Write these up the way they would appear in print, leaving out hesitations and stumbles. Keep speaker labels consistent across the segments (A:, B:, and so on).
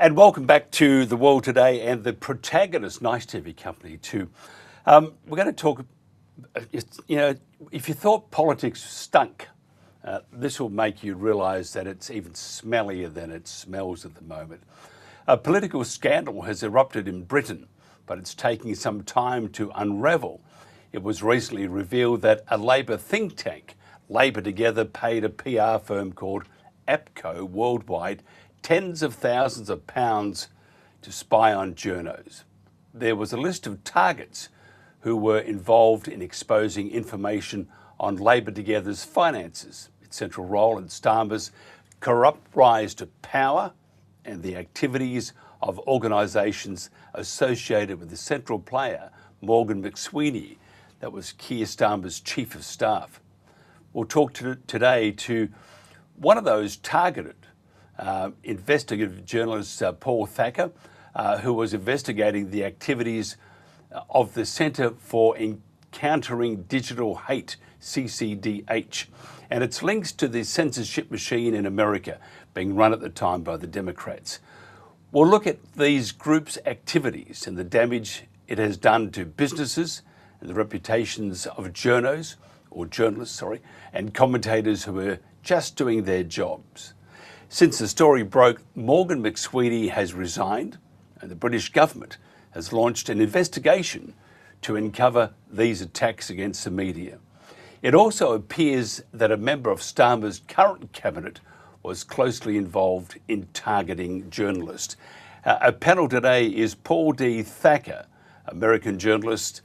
A: And welcome back to The World Today and the Protagonists, nice TV company too. We're going to talk, if you thought politics stunk, this will make you realise that it's even smellier than it smells at the moment. A political scandal has erupted in Britain, but it's taking some time to unravel. It was recently revealed that a Labor think tank, Labor Together, paid a PR firm called APCO Worldwide tens of thousands of pounds to spy on journos. There was a list of targets who were involved in exposing information on Labor Together's finances, its central role in Starmer's corrupt rise to power, and the activities of organisations associated with the central player, Morgan McSweeney, that was Keir Starmer's chief of staff. We'll talk today to one of those targeted investigative journalists, Paul Thacker, who was investigating the activities of the Centre for Encountering Digital Hate, CCDH, and its links to the censorship machine in America being run at the time by the Democrats. We'll look at these groups' activities and the damage it has done to businesses and the reputations of journos, or journalists, and commentators who are just doing their jobs. Since the story broke, Morgan McSweeney has resigned and the British government has launched an investigation to uncover these attacks against the media. It also appears that a member of Starmer's current cabinet was closely involved in targeting journalists. Our panel today is Paul D. Thacker, American journalist,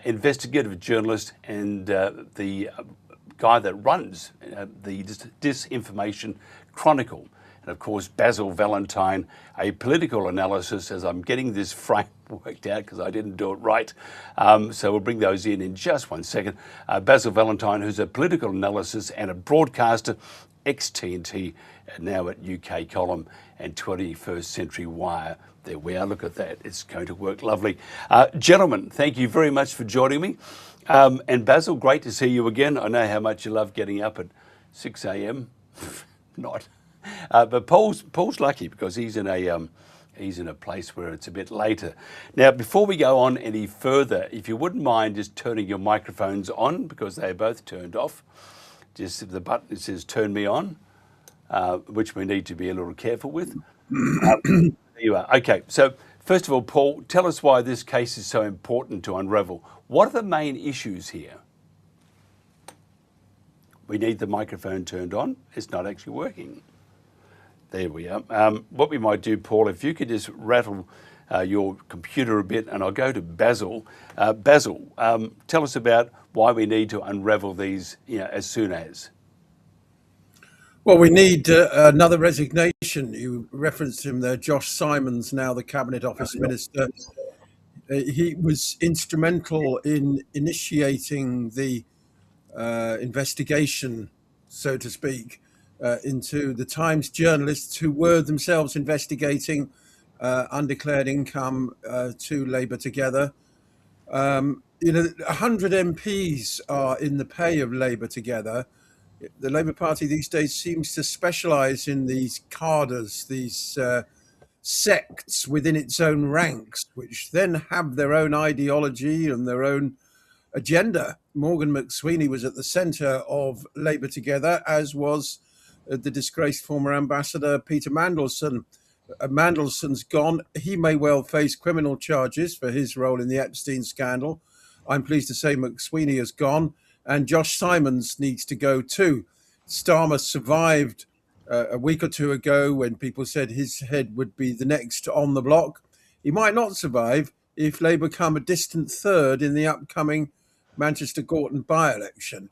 A: investigative journalist, and the guy that runs the Disinformation Chronicle. And of course, Basil Valentine, a political analysis, as I'm getting this frame worked out because I didn't do it right. So we'll bring those in just 1 second. Basil Valentine, who's a political analysis and a broadcaster, ex-TNT, now at UK Column and 21st Century Wire. There we are, look at that. It's going to work lovely. Gentlemen, thank you very much for joining me. And Basil, great to see you again. I know how much you love getting up at 6 a.m. Not. But Paul's lucky because he's in a place where it's a bit later. Now, before we go on any further, if you wouldn't mind just turning your microphones on because they are both turned off. Just the button that says "Turn me on," which we need to be a little careful with. There you are. Okay. So first of all, Paul, tell us why this case is so important to unravel. What are the main issues here? We need the microphone turned on. It's not actually working. There we are. What we might do, Paul, if you could just rattle your computer a bit, and I'll go to Basil. Basil, tell us about why we need to unravel these as soon as.
B: Well, we need another resignation. You referenced him there, Josh Simons, now the Cabinet Office Minister. He was instrumental in initiating the investigation, so to speak, into the Times journalists who were themselves investigating undeclared income to Labour Together. 100 MPs are in the pay of Labour Together. The Labour Party these days seems to specialise in these cadres, these sects within its own ranks, which then have their own ideology and their own agenda. Morgan McSweeney was at the centre of Labour Together, as was the disgraced former ambassador Peter Mandelson. Mandelson's gone. He may well face criminal charges for his role in the Epstein scandal. I'm pleased to say McSweeney has gone, and Josh Simons needs to go too. Starmer survived a week or two ago when people said his head would be the next on the block. He might not survive if Labour come a distant third in the upcoming Manchester Gorton by-election.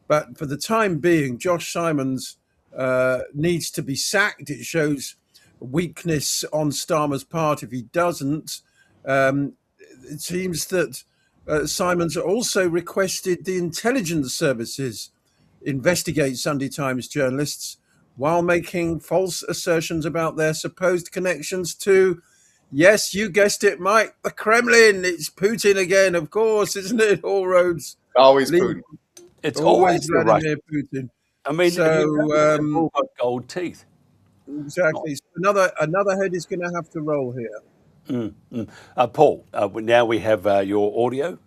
B: But for the time being, Josh Simons needs to be sacked. It shows weakness on Starmer's part if he doesn't. It seems that Simons also requested the intelligence services investigate Sunday Times journalists while making false assertions about their supposed connections to, yes, you guessed it, Mike, the Kremlin. It's Putin again, of course, isn't it? All roads.
C: Always Putin.
A: It's always
B: Vladimir Putin.
A: I mean,
B: so
A: they've all got gold teeth.
B: Exactly. So another head is going to have to roll here.
A: Paul, now we have your audio.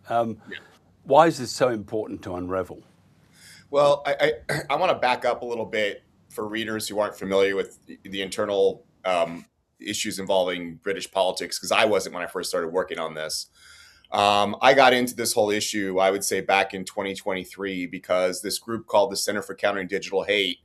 A: Why is this so important to unravel?
C: Well, I want to back up a little bit for readers who aren't familiar with the internal issues involving British politics, because I wasn't when I first started working on this. I got into this whole issue, I would say, back in 2023, because this group called the Center for Countering Digital Hate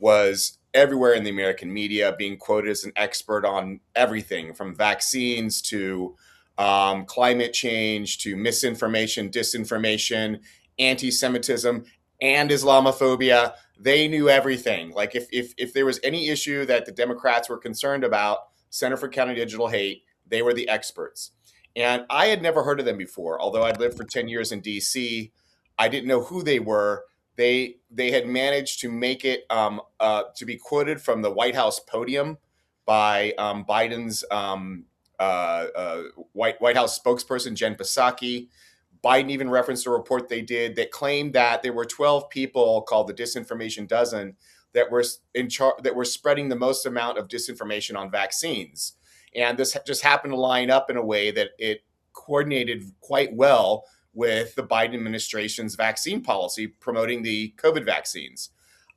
C: was everywhere in the American media, being quoted as an expert on everything from vaccines to climate change to misinformation, disinformation, anti-Semitism, and Islamophobia. They knew everything. Like if there was any issue that the Democrats were concerned about, Center for Countering Digital Hate, they were the experts. And I had never heard of them before. Although I'd lived for 10 years in DC, I didn't know who they were. They had managed to make it to be quoted from the White House podium by Biden's White House spokesperson, Jen Psaki. Biden even referenced a report they did that claimed that there were 12 people called the Disinformation Dozen that were that were spreading the most amount of disinformation on vaccines. And this just happened to line up in a way that it coordinated quite well with the Biden administration's vaccine policy promoting the COVID vaccines.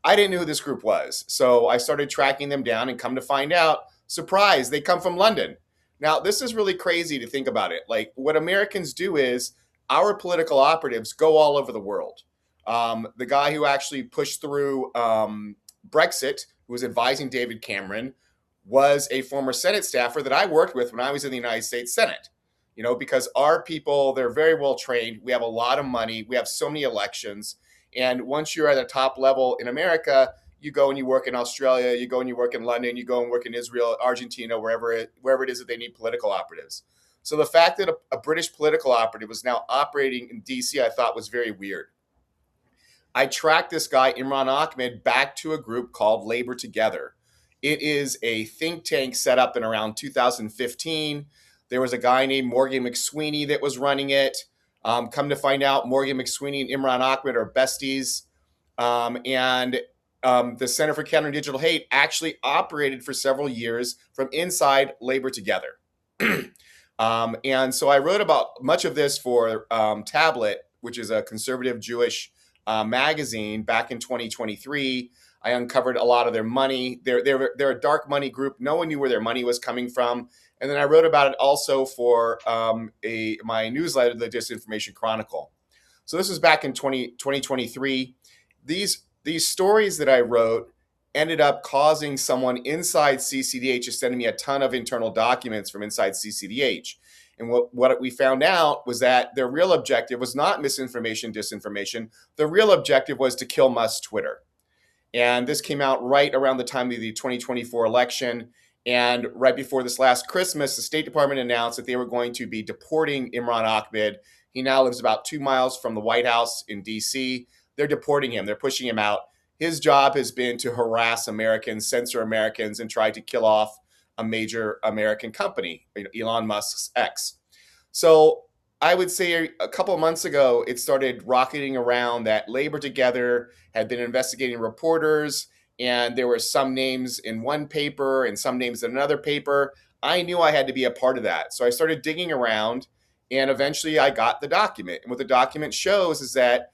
C: I didn't know who this group was, so I started tracking them down, and come to find out, surprise, they come from London. Now, this is really crazy to think about it. Like, what Americans do is our political operatives go all over the world. The guy who actually pushed through Brexit, who was advising David Cameron, was a former Senate staffer that I worked with when I was in the United States Senate. You know, because our people, they're very well trained. We have a lot of money. We have so many elections. And once you're at a top level in America, you go and you work in Australia, you go and you work in London, you go and work in Israel, Argentina, wherever it is that they need political operatives. So the fact that a British political operative was now operating in DC, I thought was very weird. I tracked this guy, Imran Ahmed, back to a group called Labor Together. It is a think tank set up in around 2015. There was a guy named Morgan McSweeney that was running it. Come to find out, Morgan McSweeney and Imran Ahmed are besties. The Center for Countering Digital Hate actually operated for several years from inside Labor Together. And so I wrote about much of this for Tablet, which is a conservative Jewish magazine, back in 2023. I uncovered a lot of their money. They're a dark money group. No one knew where their money was coming from. And then I wrote about it also for my newsletter, The Disinformation Chronicle. So this was back in 2023. These stories that I wrote ended up causing someone inside CCDH to send me a ton of internal documents from inside CCDH. And what we found out was that their real objective was not misinformation, disinformation. The real objective was to kill Musk's Twitter. And this came out right around the time of the 2024 election. And right before this last Christmas, the State Department announced that they were going to be deporting Imran Ahmed. He now lives about 2 miles from the White House in DC. They're deporting him. They're pushing him out. His job has been to harass Americans, censor Americans, and try to kill off a major American company, Elon Musk's X. So I would say a couple of months ago, it started rocketing around that Labor Together had been investigating reporters, and there were some names in one paper and some names in another paper. I knew I had to be a part of that. So I started digging around, and eventually I got the document. And what the document shows is that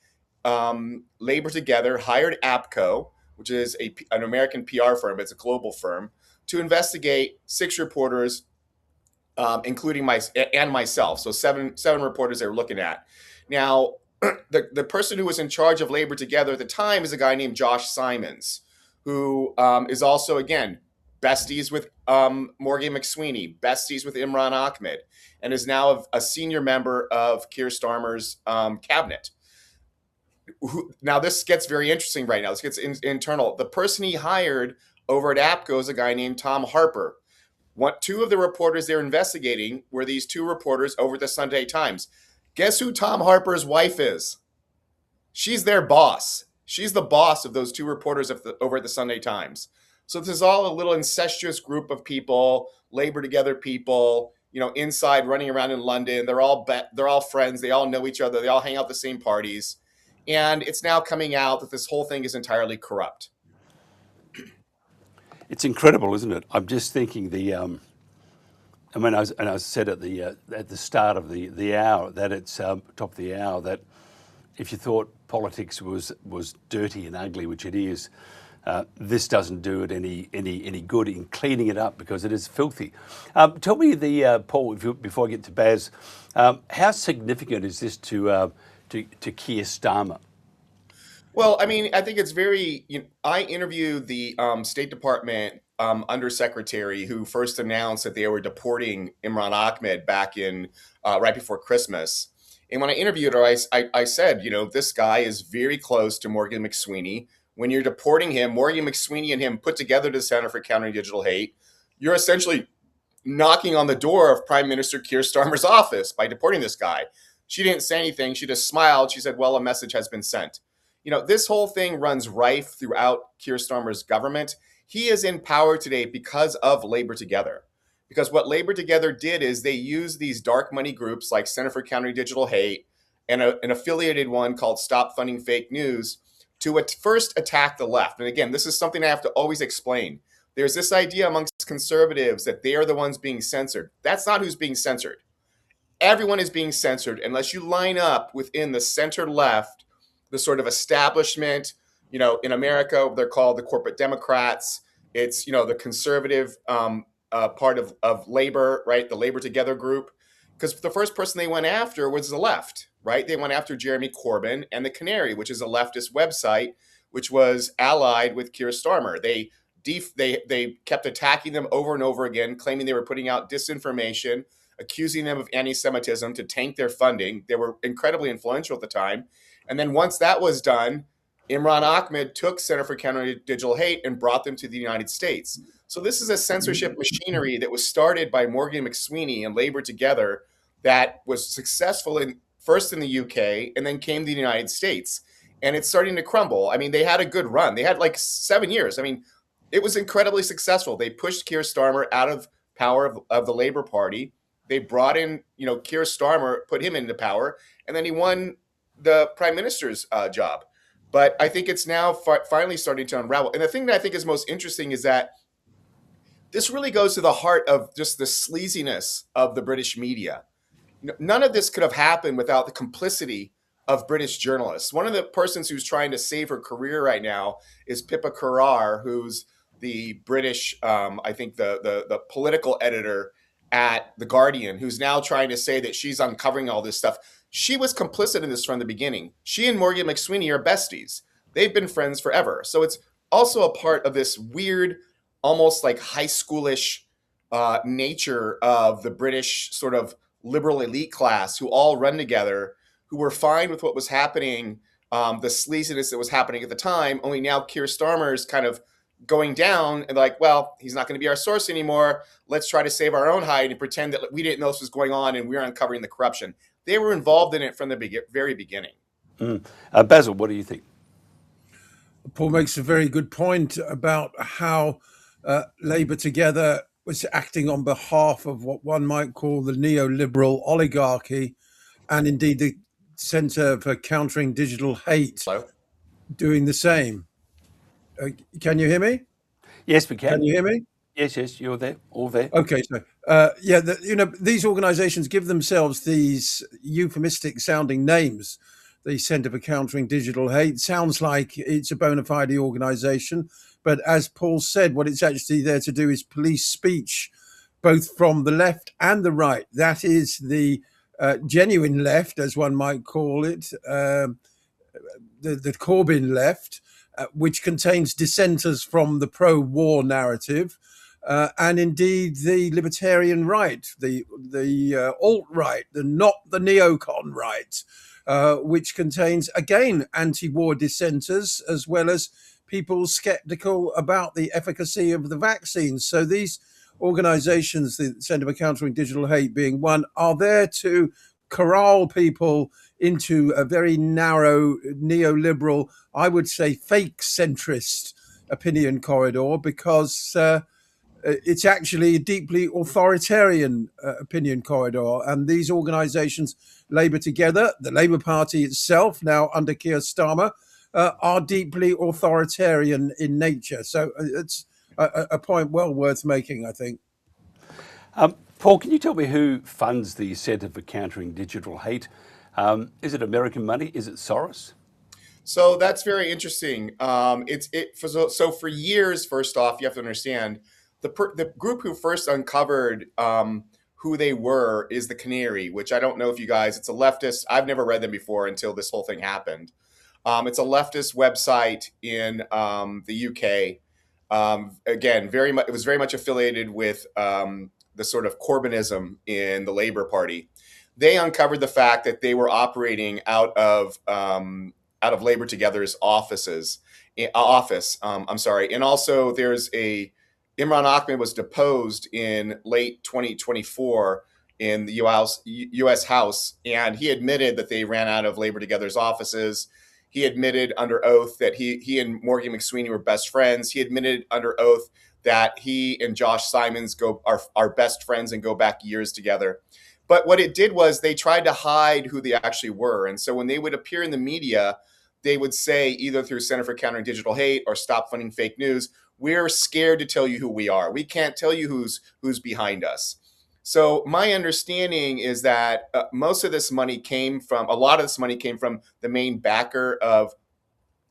C: Labor Together hired APCO, which is an American PR firm, it's a global firm, to investigate 6 reporters, including myself. So seven reporters they were looking at. Now, the person who was in charge of Labor Together at the time is a guy named Josh Simons, who is also, again, besties with Morgan McSweeney, besties with Imran Ahmed, and is now a senior member of Keir Starmer's cabinet. Now, this gets very interesting right now. This gets internal. The person he hired over at APCO is a guy named Tom Harper. 2 of the reporters they're investigating were these 2 reporters over at the Sunday Times. Guess who Tom Harper's wife is? She's their boss. She's the boss of those 2 reporters over at the Sunday Times. So this is all a little incestuous group of people, Labor Together people, inside running around in London. They're all friends. They all know each other. They all hang out at the same parties. And it's now coming out that this whole thing is entirely corrupt.
A: It's incredible, isn't it? I'm just thinking I mean, I said at the start of the hour that it's top of the hour that if you thought politics was dirty and ugly, which it is, this doesn't do it any good in cleaning it up because it is filthy. Tell me, Paul, before I get to Baz, how significant is this to Keir Starmer?
C: Well, I mean, I think it's very. I interviewed the State Department undersecretary who first announced that they were deporting Imran Ahmed back in right before Christmas. And when I interviewed her, I said, this guy is very close to Morgan McSweeney. When you're deporting him, Morgan McSweeney and him put together the Center for Countering Digital Hate, you're essentially knocking on the door of Prime Minister Keir Starmer's office by deporting this guy. She didn't say anything. She just smiled. She said, well, a message has been sent. This whole thing runs rife throughout Keir Starmer's government. He is in power today because of Labor Together. Because what Labor Together did is they used these dark money groups like Center for Countering Digital Hate and an affiliated one called Stop Funding Fake News to first attack the left. And again, this is something I have to always explain. There's this idea amongst conservatives that they are the ones being censored. That's not who's being censored. Everyone is being censored unless you line up within the center left, the sort of establishment. In America, they're called the corporate Democrats. It's, the conservative part of labor, right? The Labor Together group. Because the first person they went after was the left, right? They went after Jeremy Corbyn and The Canary, which is a leftist website, which was allied with Keir Starmer. They kept attacking them over and over again, claiming they were putting out disinformation, accusing them of anti-Semitism to tank their funding. They were incredibly influential at the time. And then once that was done, Imran Ahmed took Center for Countering Digital Hate and brought them to the United States. So this is a censorship machinery that was started by Morgan McSweeney and Labor Together that was successful first in the UK and then came to the United States. And it's starting to crumble. I mean, they had a good run. They had like 7 years. I mean, it was incredibly successful. They pushed Keir Starmer out of power of the Labor Party. They brought in, Keir Starmer, put him into power, and then he won the prime minister's job. But I think it's now finally starting to unravel. And the thing that I think is most interesting is that this really goes to the heart of just the sleaziness of the British media. None of this could have happened without the complicity of British journalists. One of the persons who's trying to save her career right now is Pippa Keir, who's the British, I think the political editor at The Guardian, who's now trying to say that she's uncovering all this stuff. She was complicit in this from the beginning. She and Morgan McSweeney are besties. They've been friends forever. So it's also a part of this weird, almost like high schoolish nature of the British sort of liberal elite class who all run together, who were fine with what was happening, the sleaziness that was happening at the time, only now Keir Starmer is kind of going down and like, well, he's not going to be our source anymore. Let's try to save our own hide and pretend that we didn't know this was going on and we're uncovering the corruption. They were involved in it from the very beginning.
A: Basil, what do you think?
B: Paul makes a very good point about how Labour Together was acting on behalf of what one might call the neoliberal oligarchy, and indeed the Centre for Countering Digital Hate doing the same. Can you hear me?
A: Yes, we can.
B: Can you hear me?
A: Yes, you're there, all there.
B: Okay, so these organisations give themselves these euphemistic sounding names. The Centre for Countering Digital Hate sounds like it's a bona fide organisation, but as Paul said, what it's actually there to do is police speech, both from the left and the right. That is the genuine left, as one might call it, the Corbyn left, which contains dissenters from the pro-war narrative, and indeed the libertarian right, the alt-right, not the neocon right, which contains, again, anti-war dissenters, as well as people skeptical about the efficacy of the vaccines. So these organizations, the Centre for Countering Digital Hate being one, are there to corral people into a very narrow neoliberal, I would say fake centrist opinion corridor, because it's actually a deeply authoritarian opinion corridor. And these organizations, Labour Together, the Labour Party itself, now under Keir Starmer, are deeply authoritarian in nature. So it's a point well worth making, I think.
A: Paul, can you tell me who funds the Centre for Countering Digital Hate? Is it American money? Is it Soros?
C: So that's very interesting. So for years, first off, you have to understand the group who first uncovered who they were is the Canary, which I don't know if you guys. It's a leftist. I've never read them before until this whole thing happened. It's a leftist website in the UK. Again, very much. It was very much affiliated with the sort of Corbynism in the Labour Party. They uncovered the fact that they were operating out of Labour Together's office. I'm sorry, and also there's Imran Ahmed was deposed in late 2024 in the U.S. House, and he admitted that they ran out of Labour Together's offices. He admitted under oath that he and Morgan McSweeney were best friends. He admitted under oath that he and Josh Simons are best friends and go back years together. But what it did was they tried to hide who they actually were. And so when they would appear in the media, they would say either through Center for Countering Digital Hate or Stop Funding Fake News, we're scared to tell you who we are. We can't tell you who's behind us. So my understanding is that a lot of this money came from the main backer of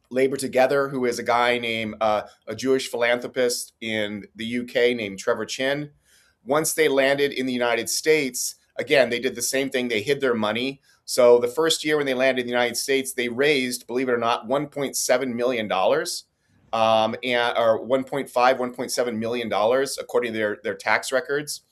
C: Labour Together, who is a guy named a Jewish philanthropist in the UK named Trevor Chin. Once they landed in the United States, again, they did the same thing. They hid their money. So the first year when they landed in the United States, they raised, believe it or not, $1.7 million, or 1.7 million dollars, according to their tax records.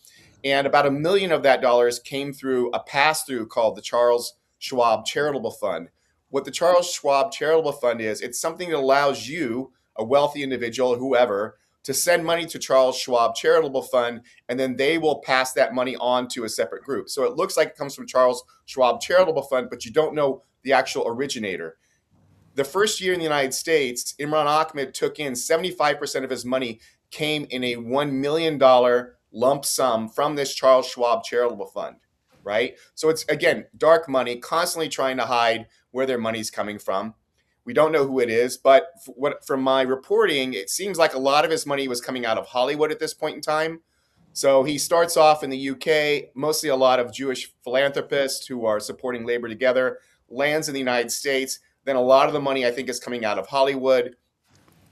C: And about $1 million of that dollars came through a pass-through called the Charles Schwab Charitable Fund. What the Charles Schwab Charitable Fund is, it's something that allows you, a wealthy individual, whoever, to send money to Charles Schwab Charitable Fund, and then they will pass that money on to a separate group. So it looks like it comes from Charles Schwab Charitable Fund, but you don't know the actual originator. The first year in the United States, Imran Ahmed took in 75% of his money came in a $1 million lump sum from this Charles Schwab Charitable Fund, right? So it's, again, dark money, constantly trying to hide where their money's coming from. We don't know who it is, but from my reporting, it seems like a lot of his money was coming out of Hollywood at this point in time. So he starts off in the UK, mostly a lot of Jewish philanthropists who are supporting Labour Together, lands in the United States. Then a lot of the money, I think, is coming out of Hollywood.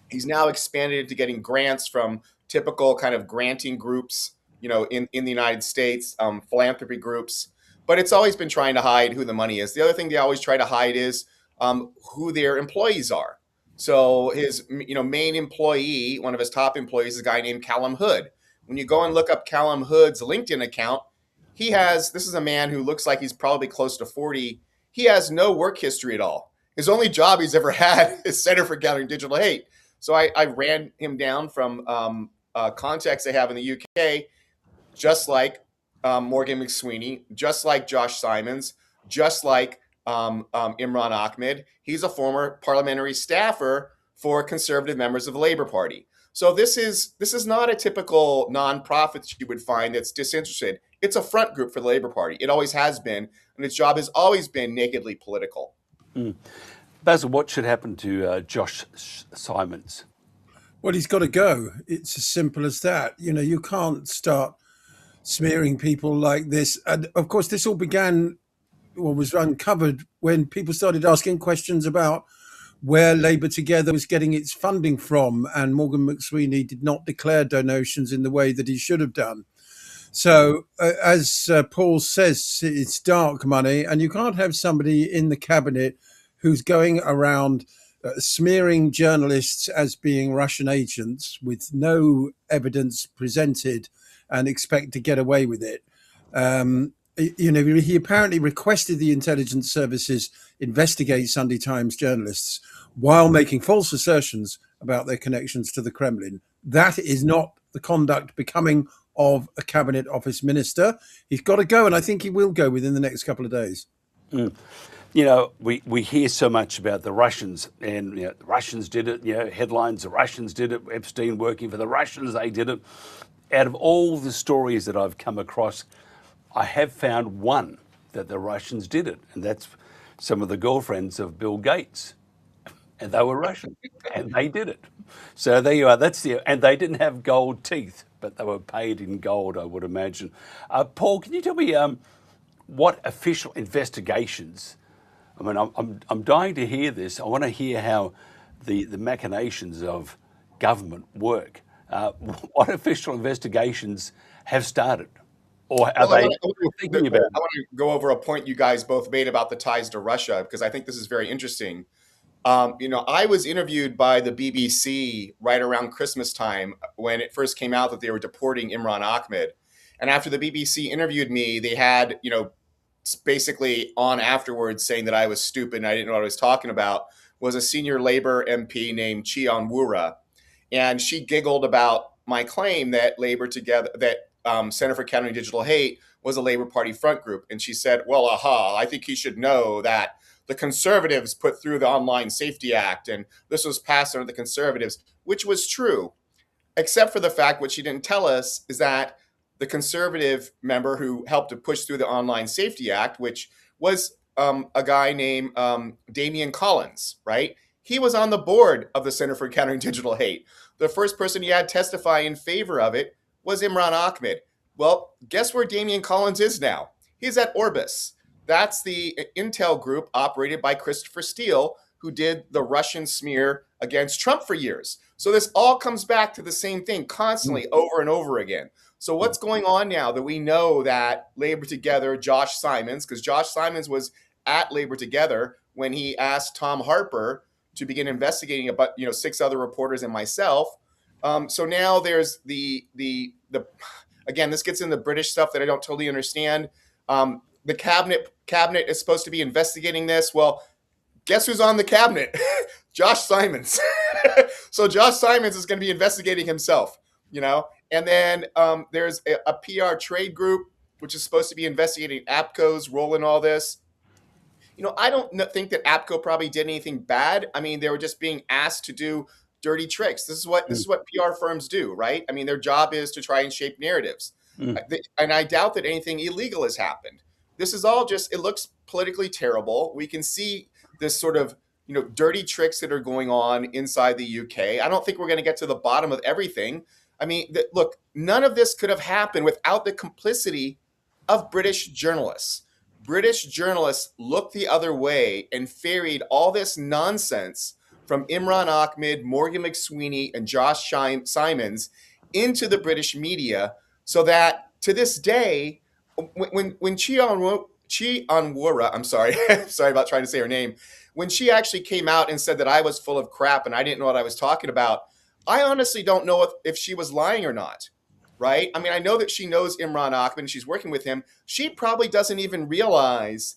C: He's now expanded into getting grants from typical kind of granting groups, in the United States, philanthropy groups. But it's always been trying to hide who the money is. The other thing they always try to hide is who their employees are. So his main employee, one of his top employees, is a guy named Callum Hood. When you go and look up Callum Hood's LinkedIn account, this is a man who looks like he's probably close to 40. He has no work history at all. His only job he's ever had is Center for Countering Digital Hate. So I ran him down from contacts they have in the UK, just like Morgan McSweeney, just like Josh Simons, just like Imran Ahmed. He's a former parliamentary staffer for conservative members of the Labour Party. So this is not a typical nonprofit that you would find that's disinterested. It's a front group for the Labour Party. It always has been, and its job has always been nakedly political.
A: Basil, what should happen to Josh Simons?
B: Well, he's got to go. It's as simple as that. You can't start smearing people like this. And of course, this all began or was uncovered when people started asking questions about where Labour Together was getting its funding from, and Morgan McSweeney did not declare donations in the way that he should have done. So, as Paul says, it's dark money, and you can't have somebody in the cabinet who's going around smearing journalists as being Russian agents with no evidence presented and expect to get away with it. He apparently requested the intelligence services investigate Sunday Times journalists while making false assertions about their connections to the Kremlin. That is not the conduct becoming of a cabinet office minister. He's got to go, and I think he will go within the next couple of days.
A: We hear so much about the Russians, and the Russians did it. Headlines: the Russians did it. Epstein working for the Russians, they did it. Out of all the stories that I've come across, I have found one that the Russians did it, and that's some of the girlfriends of Bill Gates. and they were Russian, and they did it. So there you are. And they didn't have gold teeth, but they were paid in gold, I would imagine. Paul, can you tell me what official investigations? I mean, I'm dying to hear this. I want to hear how the machinations of government work. What official investigations have started? Or are they thinking about it?
C: I want to go over a point you guys both made about the ties to Russia, because I think this is very interesting. I was interviewed by the BBC right around Christmas time when it first came out that they were deporting Imran Ahmed. And after the BBC interviewed me, they had, basically on afterwards saying that I was stupid and I didn't know what I was talking about, was a senior Labour MP named Chion Wura. And she giggled about my claim that Center for Countering Digital Hate was a Labour Party front group. And she said, well, I think he should know that the Conservatives put through the Online Safety Act, and this was passed under the Conservatives, which was true, except for the fact what she didn't tell us is that the Conservative member who helped to push through the Online Safety Act, which was a guy named Damian Collins, right? He was on the board of the Center for Countering Digital Hate. The first person he had testify in favor of it was Imran Ahmed. Well, guess where Damian Collins is now? He's at Orbis. That's the intel group operated by Christopher Steele, who did the Russian smear against Trump for years. So this all comes back to the same thing constantly over and over again. So what's going on now that we know that Labor Together, Josh Simons, because Josh Simons was at Labor Together when he asked Tom Harper to begin investigating about 6 other reporters and myself. So now there's the again, this gets into British stuff that I don't totally understand. The cabinet is supposed to be investigating this. Well, guess who's on the cabinet? Josh Simons. So Josh Simons is going to be investigating himself, And then there's a PR trade group, which is supposed to be investigating APCO's role in all this. I don't think that APCO probably did anything bad. I mean, they were just being asked to do dirty tricks. This is what PR firms do, right? I mean, their job is to try and shape narratives. And I doubt that anything illegal has happened. This is all it looks politically terrible. We can see this sort of, dirty tricks that are going on inside the UK. I don't think we're going to get to the bottom of everything. I mean, look, none of this could have happened without the complicity of British journalists. British journalists looked the other way and ferried all this nonsense from Imran Ahmed, Morgan McSweeney, and Josh Simons into the British media, so that to this day, when Chion Wura, I'm sorry, sorry about trying to say her name, when she actually came out and said that I was full of crap and I didn't know what I was talking about, I honestly don't know if she was lying or not, right? I mean, I know that she knows Imran Ahmed and she's working with him. She probably doesn't even realize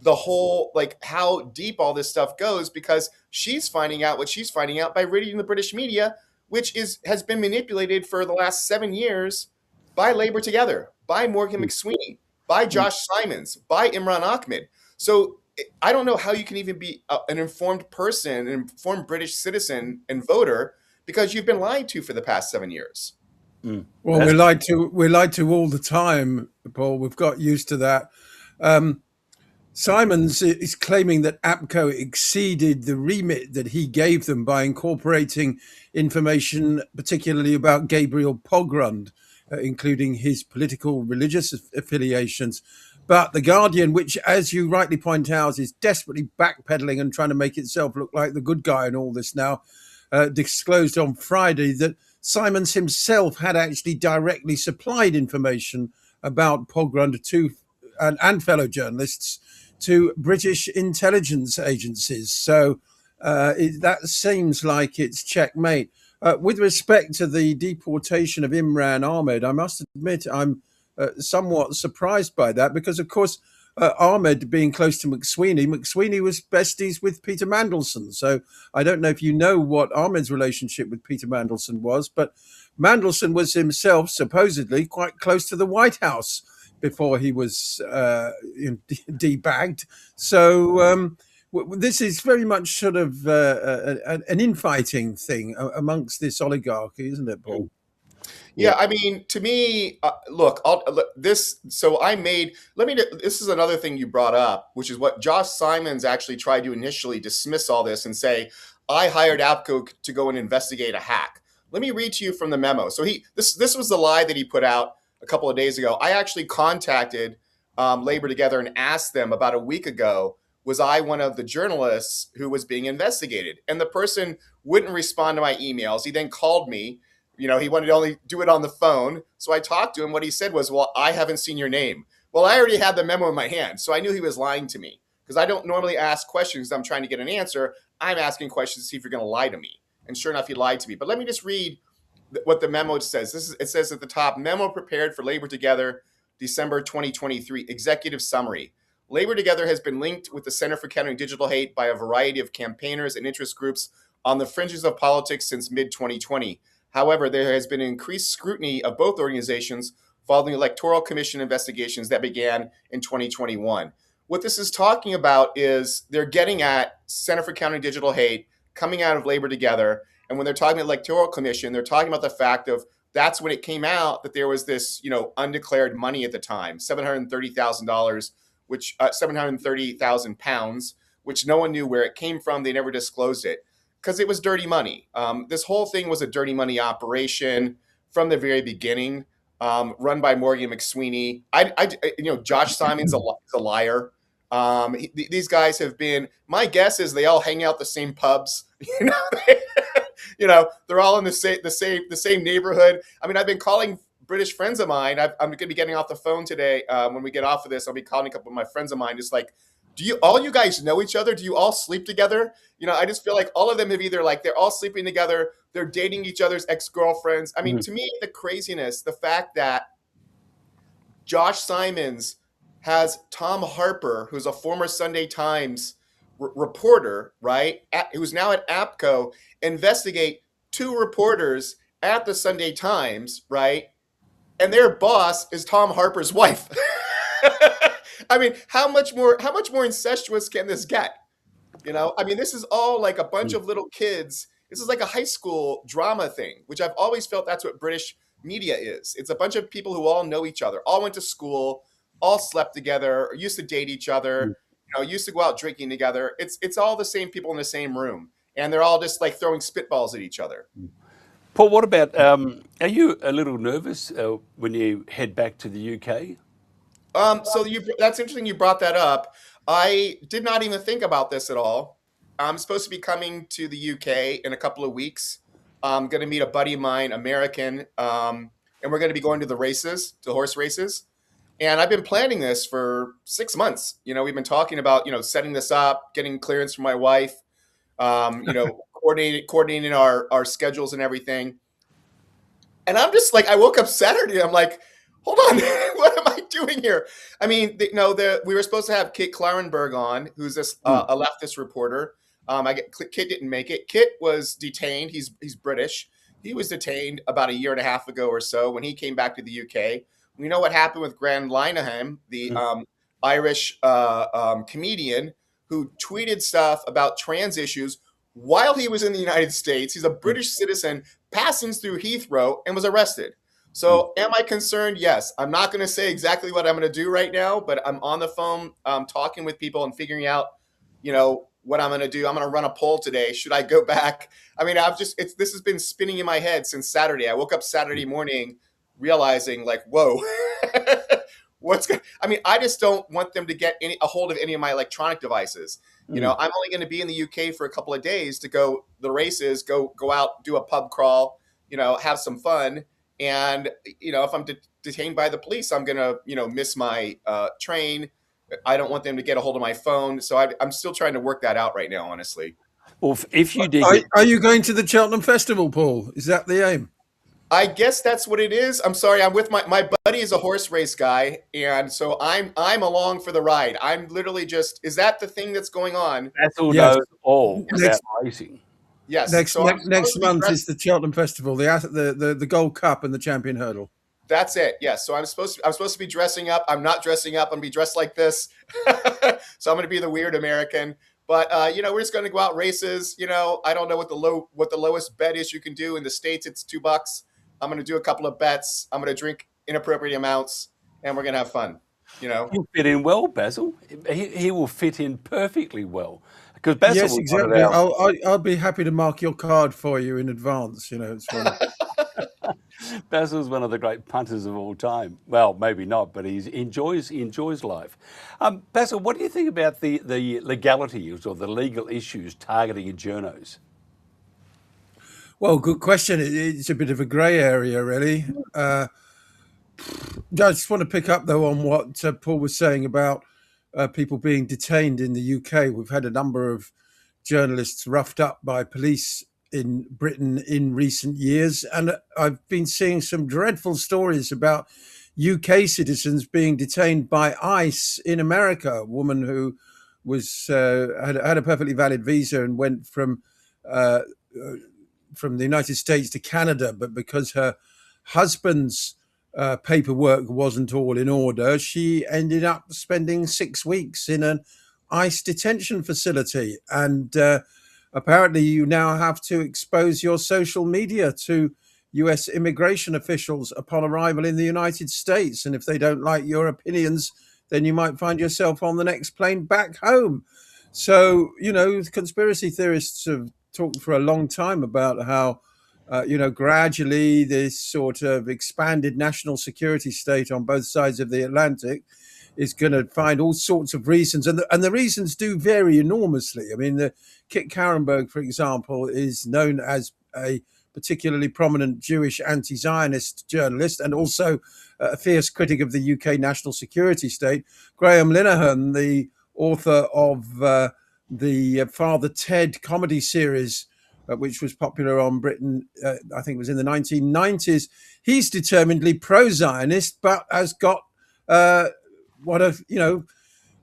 C: the whole, how deep all this stuff goes, because she's finding out what she's finding out by reading the British media, which has been manipulated for the last 7 years by Labor Together, by Morgan McSweeney, by Josh Simons, by Imran Ahmed. So I don't know how you can even be an informed person, an informed British citizen and voter, because you've been lied to for the past 7 years.
B: Well, we're lied to all the time, Paul. We've got used to that. Simons is claiming that APCO exceeded the remit that he gave them by incorporating information, particularly about Gabriel Pogrund, including his political religious affiliations. But The Guardian, which, as you rightly point out, is desperately backpedaling and trying to make itself look like the good guy in all this now, disclosed on Friday that Simons himself had actually directly supplied information about Pogrund to and fellow journalists to British intelligence agencies. So that seems like it's checkmate. With respect to the deportation of Imran Ahmed, I must admit I'm somewhat surprised by that, because, of course, Ahmed being close to McSweeney was besties with Peter Mandelson. So I don't know if you know what Ahmed's relationship with Peter Mandelson was, but Mandelson was himself supposedly quite close to the White House before he was debagged. So this is very much sort of an infighting thing amongst this oligarchy, isn't it, Paul?
C: Yeah, I mean, to me, this is another thing you brought up, which is what Josh Simons actually tried to initially dismiss all this and say, I hired APCO to go and investigate a hack. Let me read to you from the memo. So this was the lie that he put out a couple of days ago. I actually contacted Labor Together and asked them about a week ago, was I one of the journalists who was being investigated? And the person wouldn't respond to my emails. He then called me. He wanted to only do it on the phone. So I talked to him. What he said was, well, I haven't seen your name. Well, I already had the memo in my hand. So I knew he was lying to me, because I don't normally ask questions. I'm trying to get an answer. I'm asking questions to see if you're going to lie to me. And sure enough, he lied to me. But let me just read what the memo says. It says at the top, memo prepared for Labor Together, December 2023, executive summary. Labor Together has been linked with the Center for Countering Digital Hate by a variety of campaigners and interest groups on the fringes of politics since mid-2020. However, there has been increased scrutiny of both organizations following Electoral Commission investigations that began in 2021. What this is talking about is they're getting at Center for Countering Digital Hate coming out of Labor Together. And when they're talking about Electoral Commission, they're talking about the fact of that's when it came out that there was this, undeclared money at the time, $730,000, which £730,000, which no one knew where it came from. They never disclosed it because it was dirty money. This whole thing was a dirty money operation from the very beginning, run by Morgan McSweeney. Josh Simon's a liar. These guys have been. My guess is they all hang out the same pubs. They're all in the same neighborhood. I mean, I've been calling British friends of mine. I'm going to be getting off the phone today. When we get off of this, I'll be calling a couple of my friends of mine. Just like, all you guys know each other? Do you all sleep together? I just feel like all of them have either they're all sleeping together, they're dating each other's ex-girlfriends. I mean, to me, the craziness, the fact that Josh Simons has Tom Harper, who's a former Sunday Times reporter, right, who's now at APCO, investigate two reporters at the Sunday Times, right, and their boss is Tom Harper's wife. I mean, how much more incestuous can this get? I mean, this is all like a bunch of little kids. This is like a high school drama thing, which I've always felt that's what British media is. It's a bunch of people who all know each other, all went to school, all slept together, or used to date each other, used to go out drinking together. It's all the same people in the same room, and they're all just like throwing spitballs at each other.
A: Paul, what about, are you a little nervous when you head back to the UK?
C: That's interesting you brought that up. I did not even think about this at all. I'm supposed to be coming to the UK in a couple of weeks. I'm going to meet a buddy of mine, American, and we're going to be going to the horse races. And I've been planning this for 6 months. We've been talking about, setting this up, getting clearance from my wife, coordinating our schedules and everything. And I'm just like, I woke up Saturday. I'm like, hold on, what am I doing here? I mean, we were supposed to have Kit Clarenberg on, who's a leftist reporter. Kit didn't make it. Kit was detained. He's British. He was detained about a year and a half ago or so when he came back to the UK. We know what happened with Grant Linehan, the Irish comedian who tweeted stuff about trans issues while he was in the United States. He's a British citizen passing through Heathrow and was arrested. So am I concerned? Yes. I'm not going to say exactly what I'm going to do right now, but I'm on the phone talking with people and figuring out, what I'm going to do. I'm going to run a poll today. Should I go back? I mean, this has been spinning in my head since Saturday. I woke up Saturday morning realizing like, whoa, I just don't want them to get a hold of any of my electronic devices. I'm only going to be in the UK for a couple of days to go the races, go out, do a pub crawl, have some fun. And, if I'm detained by the police, I'm going to, miss my train. I don't want them to get a hold of my phone. So I'm still trying to work that out right now, honestly.
A: Well, if you did,
B: are you going to the Cheltenham Festival, Paul? Is that the aim?
C: I guess that's what it is. I'm sorry. I'm with my buddy is a horse race guy. And so I'm along for the ride. I'm literally is that the thing that's going on?
A: That's all knows all about racing.
C: Yes.
B: Next month is the Cheltenham Festival, the Gold Cup and the Champion Hurdle.
C: That's it. Yes. So I'm supposed to be dressing up. I'm not dressing up. I'm going to be dressed like this. So I'm going to be the weird American. But we're just going to go out races. I don't know what the lowest bet is you can do in the States. It's $2. I'm going to do a couple of bets. I'm going to drink inappropriate amounts, and we're going to have fun.
A: He'll fit in well, Basil. He will fit in perfectly well. Because Basil
B: Yes,
A: was one of
B: exactly.
A: our
B: I'll be happy to mark your card for you in advance. You know, it's one.
A: Basil's one of the great punters of all time. Well, maybe not, but he enjoys life. Basil, what do you think about the legalities or the legal issues targeting journos?
B: Well, good question. It's a bit of a grey area, really. I just want to pick up though on what Paul was saying about people being detained in the UK. We've had a number of journalists roughed up by police in Britain in recent years, and I've been seeing some dreadful stories about UK citizens being detained by ICE in America. A woman who was had a perfectly valid visa and went uh, from the United States to Canada, but because her husband's paperwork wasn't all in order, she ended up spending 6 weeks in an ICE detention facility. And apparently, you now have to expose your social media to US immigration officials upon arrival in the United States. And if they don't like your opinions, then you might find yourself on the next plane back home. So, you know, conspiracy theorists have talked for a long time about how gradually this sort of expanded national security state on both sides of the Atlantic is going to find all sorts of reasons, and the reasons do vary enormously. I mean, the Kit Carenberg, for example, is known as a particularly prominent Jewish anti-Zionist journalist and also a fierce critic of the UK national security state. Graham Linehan, the author of the Father Ted comedy series, which was popular on Britain, I think it was in the 1990s. He's determinedly pro-Zionist, but has got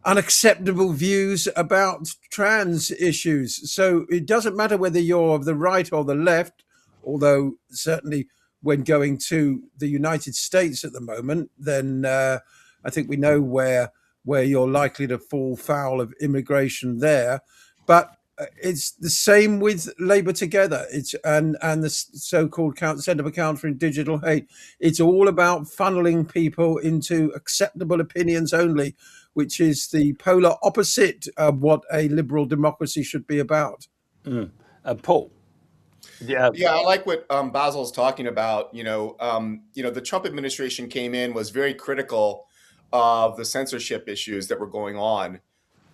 B: unacceptable views about trans issues. So it doesn't matter whether you're of the right or the left, although certainly when going to the United States at the moment, then I think we know where you're likely to fall foul of immigration there. But it's the same with Labour Together. It's and the so-called Centre for Countering Digital Hate. It's all about funneling people into acceptable opinions only, which is the polar opposite of what a liberal democracy should be about.
A: Paul. Yeah.
C: Yeah, I like what Basil's talking about. The Trump administration came in, was very critical of the censorship issues that were going on.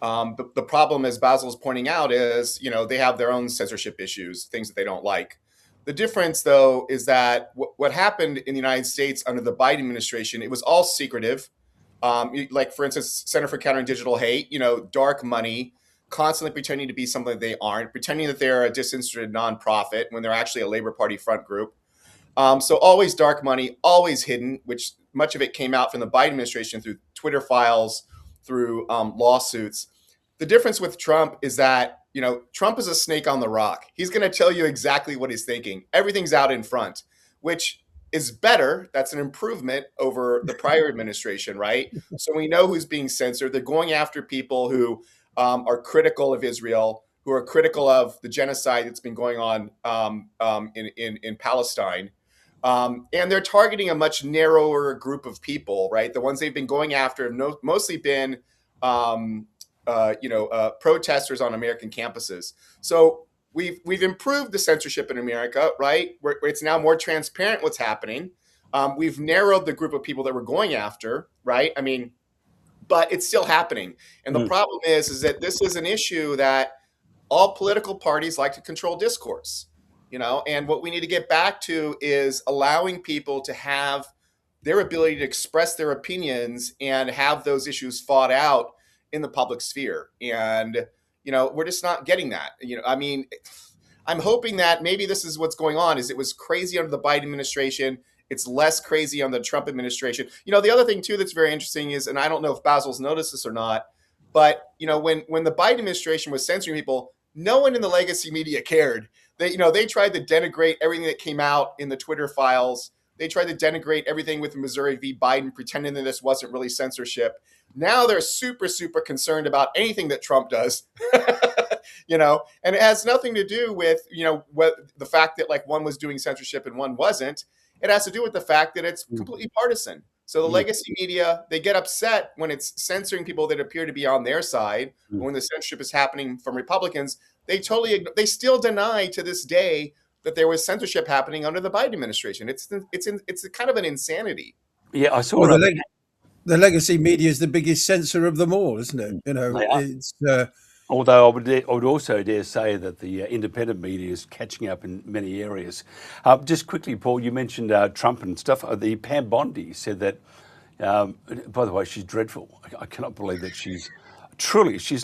C: The problem, as Basil's pointing out, is, they have their own censorship issues, things that they don't like. The difference, though, is that what happened in the United States under the Biden administration, it was all secretive. Like, for instance, Center for Countering Digital Hate, dark money, constantly pretending to be something that they aren't, pretending that they're a disinterested nonprofit when they're actually a Labor Party front group. So always dark money, always hidden, which much of it came out from the Biden administration through Twitter files, through lawsuits. The difference with Trump is that, Trump is a snake on the rock. He's going to tell you exactly what he's thinking. Everything's out in front, which is better. That's an improvement over the prior administration, right? So we know who's being censored. They're going after people who are critical of Israel, who are critical of the genocide that's been going on in Palestine. And they're targeting a much narrower group of people, right? The ones they've been going after have mostly been protesters on American campuses. So we've improved the censorship in America, right? Where it's now more transparent what's happening. We've narrowed the group of people that we're going after, right? I mean, but it's still happening. And the problem is that this is an issue that all political parties like to control discourse, and what we need to get back to is allowing people to have their ability to express their opinions and have those issues fought out in the public sphere. And, we're just not getting that. I'm hoping that maybe this is what's going on. Is it was crazy under the Biden administration. It's less crazy on the Trump administration. The other thing too that's very interesting is, and I don't know if Basil's noticed this or not, but when the Biden administration was censoring people, no one in the legacy media cared. They tried to denigrate everything that came out in the Twitter files. They tried to denigrate everything with Missouri v. Biden, pretending that this wasn't really censorship. Now they're super, super concerned about anything that Trump does, and it has nothing to do with, what the fact that like one was doing censorship and one wasn't. It has to do with the fact that it's completely partisan. So the legacy media, they get upset when it's censoring people that appear to be on their side. When the censorship is happening from Republicans, they still deny to this day that there was censorship happening under the Biden administration. It's kind of an insanity.
A: Yeah, I saw
B: Well,
A: it.
B: the legacy media is the biggest censor of them all, isn't it? You know,
A: They are.
B: it's
A: Although I would also dare say that the independent media is catching up in many areas. Just quickly, Paul, you mentioned Trump and stuff. The Pam Bondi said that, by the way, she's dreadful. I cannot believe that she's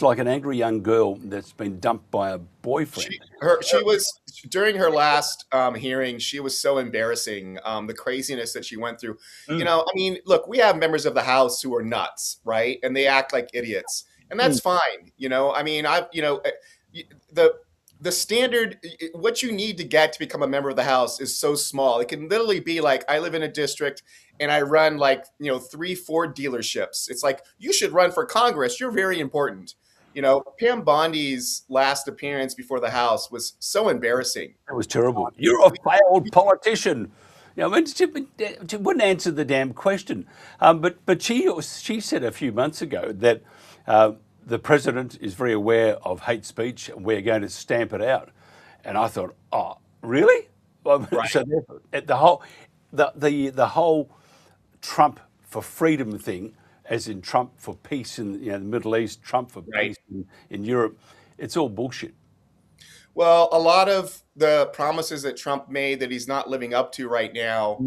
A: like an angry young girl that's been dumped by a boyfriend.
C: She was, during her last hearing, she was so embarrassing, the craziness that she went through. You know, I mean, look, we have members of the House who are nuts, right? And they act like idiots. And that's fine. You know, I mean, the standard, what you need to get to become a member of the House is so small. It can literally be like, I live in a district and I run like, 3 Ford dealerships. It's like, you should run for Congress. You're very important. You know, Pam Bondi's last appearance before the House was so embarrassing.
A: It was terrible. You're a failed politician. You know, I mean, she wouldn't answer the damn question. But she said a few months ago that the president is very aware of hate speech and we're going to stamp it out. And I thought, oh, really?
C: Right.
A: So the whole Trump for freedom thing, as in Trump for peace in the Middle East, Trump for peace in Europe, it's all bullshit.
C: Well, a lot of the promises that Trump made that he's not living up to right now,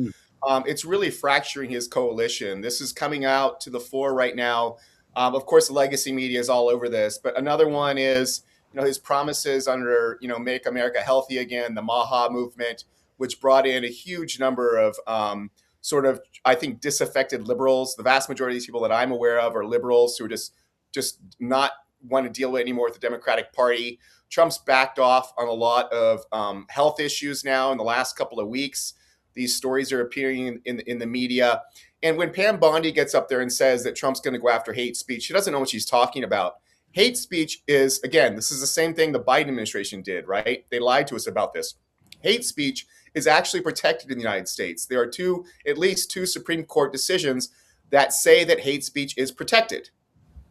C: it's really fracturing his coalition. This is coming out to the fore right now. Of course, the legacy media is all over this, but another one is, his promises under, Make America Healthy Again, the MAHA movement, which brought in a huge number of sort of, I think, disaffected liberals. The vast majority of these people that I'm aware of are liberals who are just not want to deal anymore with the Democratic Party. Trump's backed off on a lot of health issues now in the last couple of weeks. These stories are appearing in the media. And when Pam Bondi gets up there and says that Trump's going to go after hate speech, she doesn't know what she's talking about. Hate speech is, again, this is the same thing the Biden administration did, right? They lied to us about this. Hate speech is actually protected in the United States. There are at least two Supreme Court decisions that say that hate speech is protected.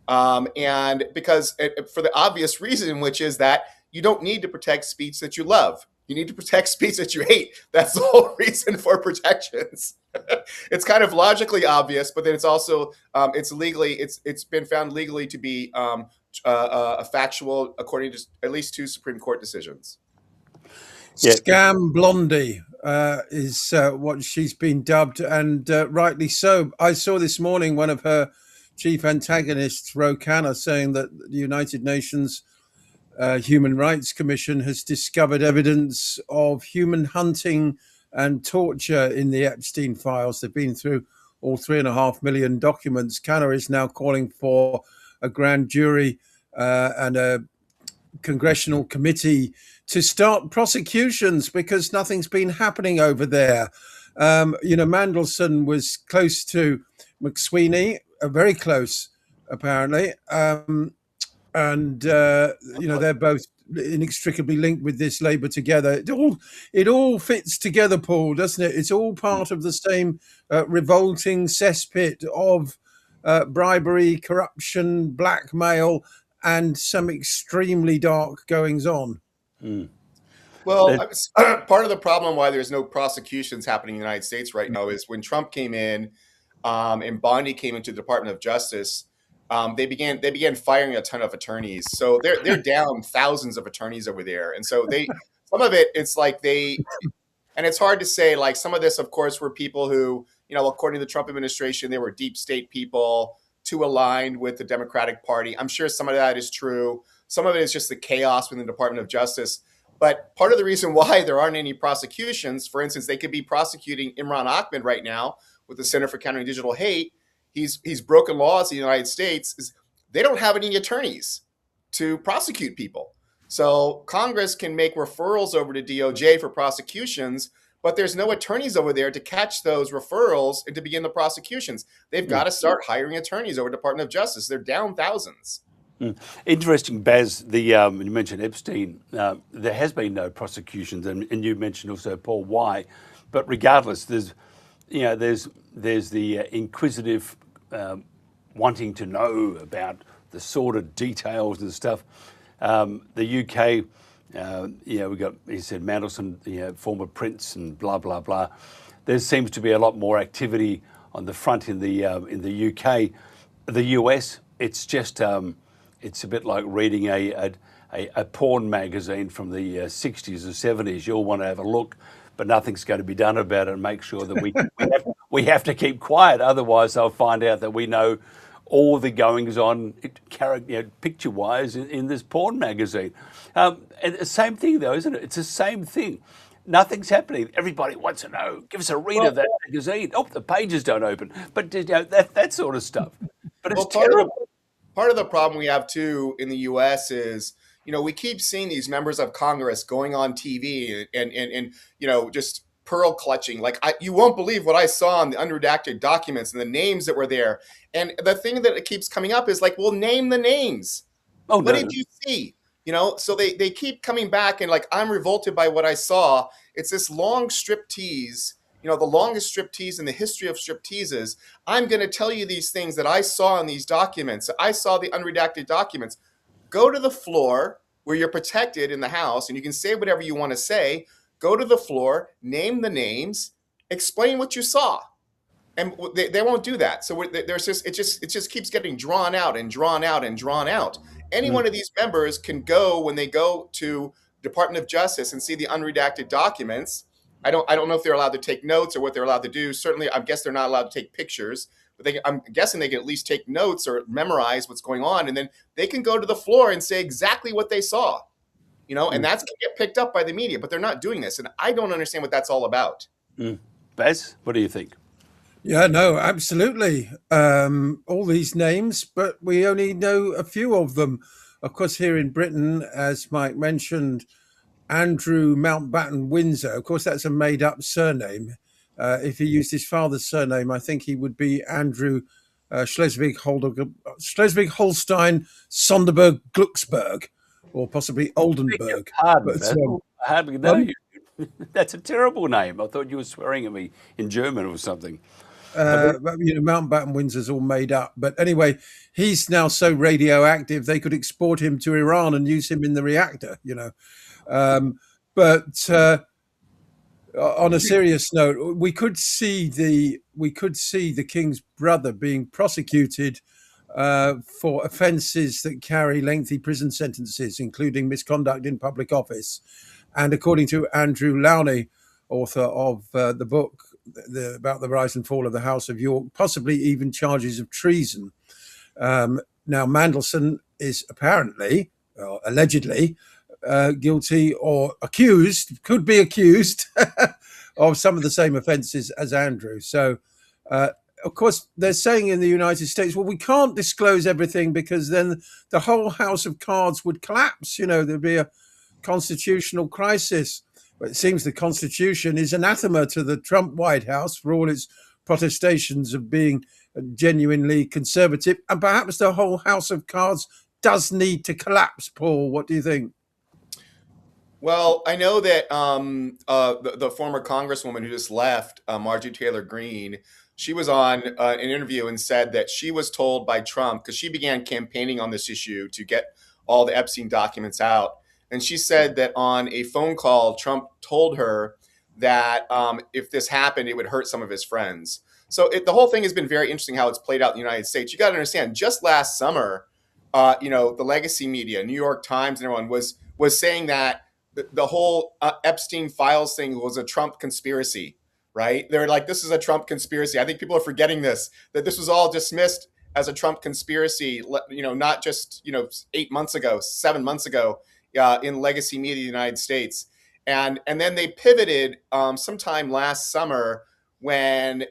C: And because for the obvious reason, which is that you don't need to protect speech that you love. You need to protect speech that you hate. That's the whole reason for protections. It's kind of logically obvious, but then it's also it's been found legally to be a factual according to at least two Supreme Court decisions.
B: Yeah. Scam Blondie is what she's been dubbed, and rightly so. I saw this morning one of her chief antagonists, Ro Khanna, saying that the United Nations Human Rights Commission has discovered evidence of human hunting and torture in the Epstein files. They've been through all 3.5 million documents. Khanna is now calling for a grand jury and a congressional committee to start prosecutions because nothing's been happening over there. Mandelson was close to McSweeney, very close, apparently. They're both inextricably linked with this Labour Together. It all fits together, Paul, doesn't it? It's all part of the same revolting cesspit of bribery, corruption, blackmail, and some extremely dark goings on.
C: Well, part of the problem why there's no prosecutions happening in the United States right now is when Trump came in and Bondi came into the Department of Justice. They began firing a ton of attorneys. So they're down thousands of attorneys over there. And so some of it, it's like and it's hard to say, like some of this, of course, were people who, according to the Trump administration, they were deep state people too aligned with the Democratic Party. I'm sure some of that is true. Some of it is just the chaos within the Department of Justice. But part of the reason why there aren't any prosecutions, for instance, they could be prosecuting Imran Ahmed right now with the Center for Countering Digital Hate. He's broken laws in the United States. They don't have any attorneys to prosecute people. So Congress can make referrals over to DOJ for prosecutions, but there's no attorneys over there to catch those referrals and to begin the prosecutions. They've got to start hiring attorneys over Department of Justice. They're down thousands.
A: Interesting, Baz, you mentioned Epstein. There has been no prosecutions, and you mentioned also, Paul, why. But regardless, there's the inquisitive wanting to know about the sordid details and stuff. The UK, we got, he said, Mandelson, former prince, and blah blah blah. There seems to be a lot more activity on the front in the UK. The US, it's just it's a bit like reading a porn magazine from the 60s or 70s. You'll want to have a look, but nothing's going to be done about it, and make sure that we have to keep quiet. Otherwise, they'll find out that we know all the goings on, picture-wise, in this porn magazine. And the same thing, though, isn't it? It's the same thing. Nothing's happening. Everybody wants to know. Give us a read of that magazine. Oh, the pages don't open. But that sort of stuff. But it's terrible.
C: Part of the problem we have, too, in the U.S. is, we keep seeing these members of Congress going on TV and just pearl clutching. Like, you won't believe what I saw in the unredacted documents and the names that were there. And the thing that it keeps coming up is like, well, name the names.
A: Oh,
C: what did you see? So they keep coming back and like, I'm revolted by what I saw. It's this long striptease, the longest striptease in the history of stripteases. I'm going to tell you these things that I saw in these documents. I saw the unredacted documents. Go to the floor where you're protected in the House and you can say whatever you want to say. Go to the floor, name the names, explain what you saw. And they won't do that. So it just keeps getting drawn out and drawn out and drawn out. Any one of these members can go, when they go to Department of Justice, and see the unredacted documents. I don't know if they're allowed to take notes or what they're allowed to do. Certainly, I guess they're not allowed to take pictures, but I'm guessing they can at least take notes or memorize what's going on, and then they can go to the floor and say exactly what they saw. And that's going to get picked up by the media, but they're not doing this, and I don't understand what that's all about.
A: Baz, what do you think?
B: Yeah, no, absolutely. All these names, but we only know a few of them. Of course, here in Britain, as Mike mentioned, Andrew Mountbatten Windsor. Of course, that's a made-up surname. If he used his father's surname, I think he would be Andrew Schleswig-Holstein Sonderburg Glucksberg, or possibly Oldenburg.
A: Pardon, but, I hardly know you. That's a terrible name. I thought you were swearing at me in German or something.
B: Mountbatten Windsor's all made up. But anyway, he's now so radioactive they could export him to Iran and use him in the reactor. But on a serious note, we could see the king's brother being prosecuted for offences that carry lengthy prison sentences, including misconduct in public office. And according to Andrew Lowney, author of the book about the rise and fall of the House of York, possibly even charges of treason. Now, Mandelson is apparently, allegedly, guilty or could be accused of some of the same offences as Andrew. So, of course, they're saying in the United States, well, we can't disclose everything because then the whole house of cards would collapse. There'd be a constitutional crisis. But it seems the Constitution is anathema to the Trump White House for all its protestations of being genuinely conservative. And perhaps the whole house of cards does need to collapse. Paul, what do you think?
C: Well, I know that the former congresswoman who just left, Marjorie Taylor Greene, she was on an interview and said that she was told by Trump, because she began campaigning on this issue to get all the Epstein documents out. And she said that on a phone call, Trump told her that if this happened, it would hurt some of his friends. So the whole thing has been very interesting how it's played out in the United States. You got to understand, just last summer, the legacy media, New York Times and everyone was saying that the whole Epstein files thing was a Trump conspiracy, right? They're like, this is a Trump conspiracy. I think people are forgetting that this was all dismissed as a Trump conspiracy, not just, 8 months ago, 7 months ago. In legacy media in the United States. And then they pivoted sometime last summer when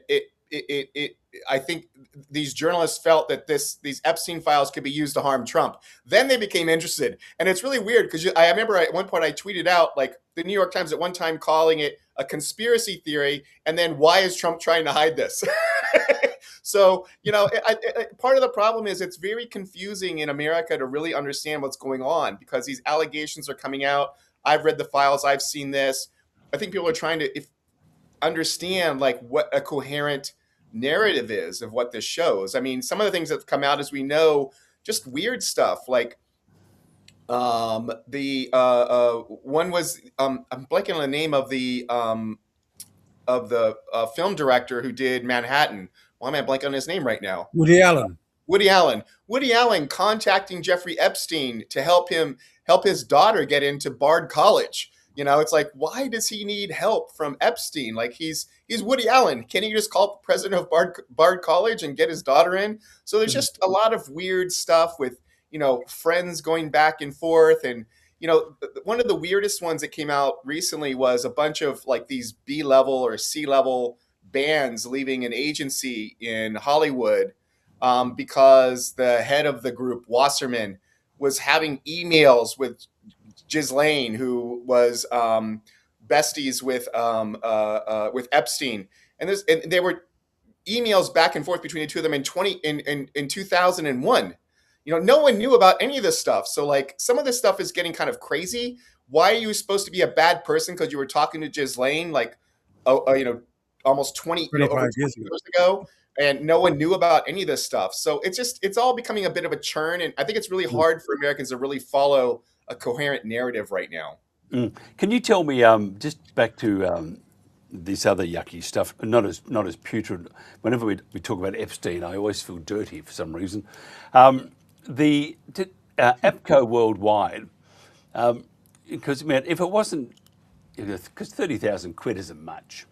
C: I think these journalists felt that these Epstein files could be used to harm Trump. Then they became interested. And it's really weird because I remember at one point I tweeted out, like, the New York Times at one time calling it a conspiracy theory. And then, why is Trump trying to hide this? So, part of the problem is it's very confusing in America to really understand what's going on because these allegations are coming out. I've read the files. I've seen this. I think people are trying to, understand like what a coherent narrative is of what this shows. I mean, some of the things that have come out, as we know, just weird stuff like the one was I'm blanking on the name of the film director who did Manhattan. Why am I blanking on his name right now?
B: Woody Allen.
C: Woody Allen. Woody Allen contacting Jeffrey Epstein to help his daughter get into Bard College. You know, it's like, why does he need help from Epstein? Like he's Woody Allen. Can he just call the president of Bard College and get his daughter in? So there's just a lot of weird stuff with, you know, friends going back and forth. And, you know, one of the weirdest ones that came out recently was a bunch of like these B-level or C-level bands leaving an agency in Hollywood because the head of the group, Wasserman, was having emails with Ghislaine, who was besties with Epstein, and there were emails back and forth between the two of them in 2001. You know, no one knew about any of this stuff. So like some of this stuff is getting kind of crazy. Why are you supposed to be a bad person because you were talking to Ghislaine like, you know, almost 20 years ago, and no one knew about any of this stuff? So it's all becoming a bit of a churn, and I think it's really hard for Americans to really follow a coherent narrative right now.
A: Can you tell me, just back to this other yucky stuff, not as putrid. Whenever we talk about Epstein, I always feel dirty for some reason. The APCO Worldwide, because I mean, if it wasn't, because 30,000 quid isn't much,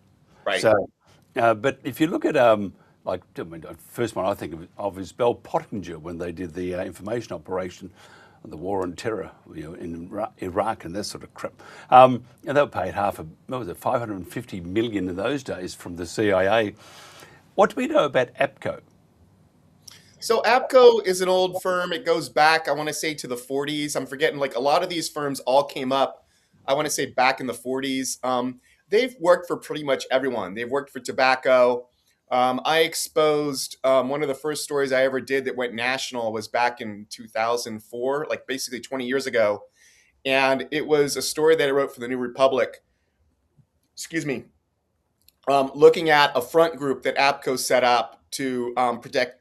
C: right?
A: So, but if you look at like, I mean, the first one I think of is Bell Pottinger when they did the information operation, the war on terror, you know, in Iraq and that sort of crap. And they were paid $550 million in those days from the CIA. What do we know about APCO?
C: So APCO is an old firm. It goes back, I want to say, to the 40s. I'm forgetting, like a lot of these firms all came up, I want to say, back in the 40s. They've worked for pretty much everyone. They've worked for tobacco. I exposed one of the first stories I ever did that went national was back in 2004, like basically 20 years ago. And it was a story that I wrote for the New Republic, looking at a front group that APCO set up to protect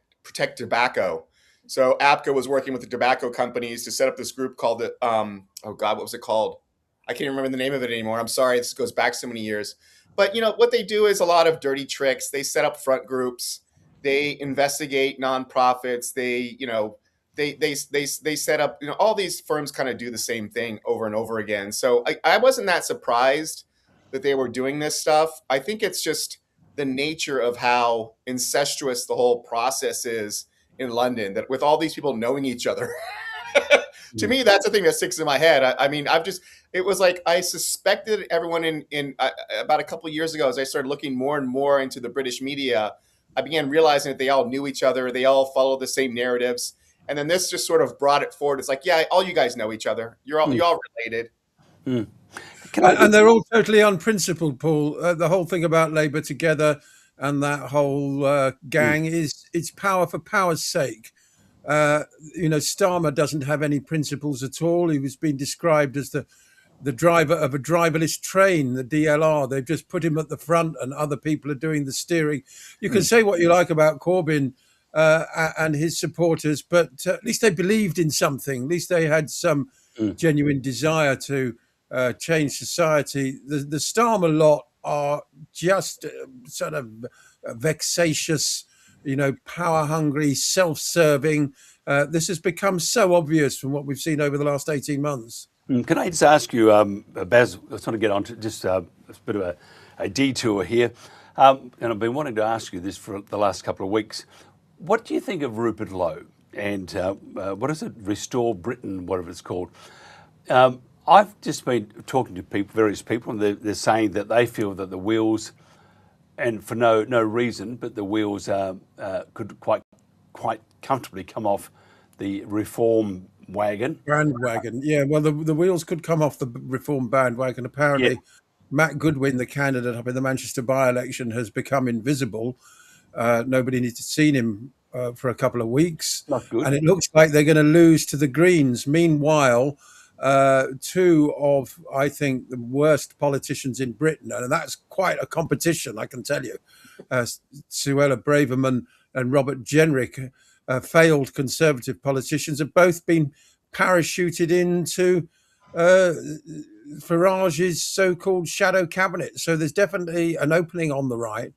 C: tobacco. So APCO was working with the tobacco companies to set up this group called the, what was it called? I can't remember the name of it anymore. I'm sorry, this goes back so many years. But, you know, what they do is a lot of dirty tricks. They set up front groups. They investigate nonprofits. They set up, you know, all these firms kind of do the same thing over and over again. So I wasn't that surprised that they were doing this stuff. I think it's just the nature of how incestuous the whole process is in London, that with all these people knowing each other. To me, that's the thing that sticks in my head. I mean, it was like I suspected everyone in about a couple of years ago, as I started looking more and more into the British media, I began realizing that they all knew each other. They all followed the same narratives. And then this just sort of brought it forward. It's like, yeah, all you guys know each other. You're all related.
B: And they're all totally unprincipled, Paul. The whole thing about Labour Together and that whole gang is it's power for power's sake. You know, Starmer doesn't have any principles at all. He was being described as the driver of a driverless train, the DLR. They've just put him at the front and other people are doing the steering. You can say what you like about Corbyn and his supporters, but at least they believed in something. At least they had some genuine desire to change society. The Starmer lot are just sort of vexatious, you know, power-hungry, self-serving. This has become so obvious from what we've seen over the last 18 months.
A: Can I just ask you, Baz, I just want to get on to just a bit of a detour here. And I've been wanting to ask you this for the last couple of weeks. What do you think of Rupert Lowe and what is it, Restore Britain, whatever it's called? I've just been talking to various people, and they're saying that they feel that the wheels, and for no reason, but the wheels could quite comfortably come off the reform bandwagon.
B: Yeah, well, the wheels could come off the reform bandwagon. Apparently, Matt Goodwin, the candidate up in the Manchester by-election, has become invisible. Nobody needs to seen him for a couple of weeks.
A: Not good.
B: And it looks like they're going to lose to the Greens. Meanwhile, two of, I think, the worst politicians in Britain, and that's quite a competition, I can tell you. Suella Braverman and Robert Jenrick, failed Conservative politicians, have both been parachuted into Farage's so-called shadow cabinet. So there's definitely an opening on the right